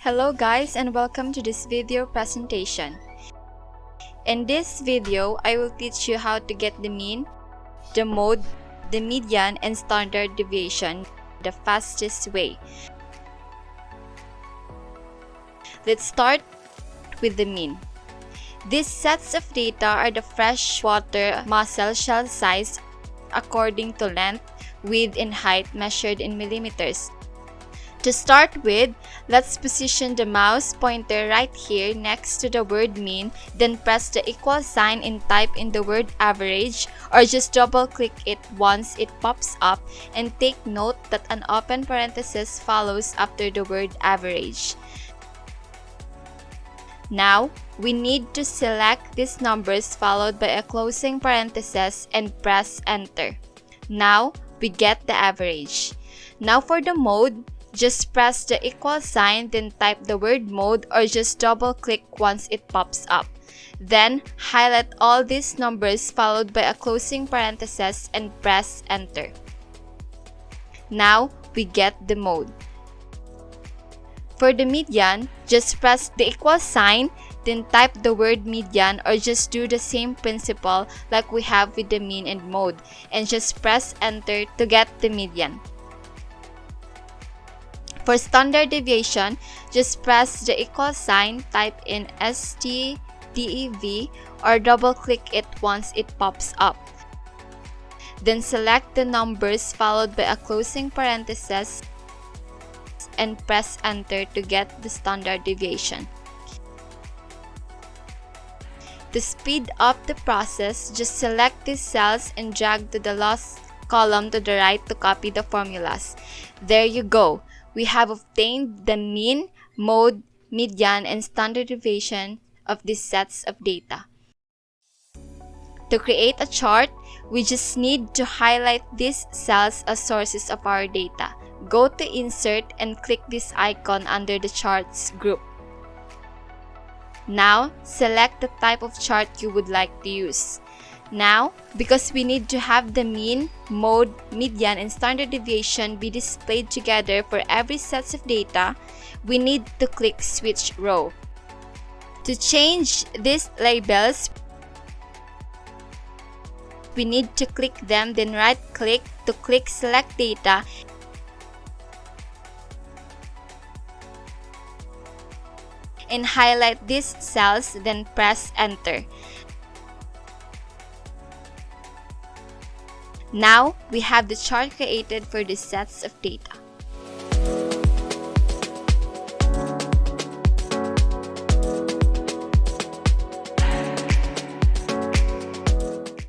Hello guys and welcome to this video presentation. In this video, I will teach you how to get the mean, the mode, the median, and standard deviation the fastest way. Let's start with the mean. These sets of data are the freshwater mussel shell size according to length, width, and height measured in millimeters. To start with, let's position the mouse pointer right here next to the word mean, then press the equal sign and type in the word average, or just double click it once it pops up, and take note that an open parenthesis follows after the word average. Now, we need to select these numbers followed by a closing parenthesis and press enter. Now, we get the average. Now for the mode, just press the equal sign, then type the word mode, or just double click once it pops up. Then, highlight all these numbers followed by a closing parenthesis and press enter. Now, we get the mode. For the median, just press the equal sign, then type the word median, or just do the same principle like we have with the mean and mode, and just press enter to get the median. For standard deviation, just press the equal sign, type in STDEV, or double click it once it pops up. Then select the numbers followed by a closing parenthesis and press enter to get the standard deviation. To speed up the process, just select these cells and drag to the last column to the right to copy the formulas. There you go. We have obtained the mean, mode, median, and standard deviation of these sets of data. To create a chart, we just need to highlight these cells as sources of our data. Go to Insert and click this icon under the Charts group. Now, select the type of chart you would like to use. Now, because we need to have the mean, mode, median, and standard deviation be displayed together for every set of data, we need to click Switch Row. To change these labels, we need to click them, then right-click to click Select Data, and highlight these cells, then press Enter. Now, we have the chart created for these sets of data.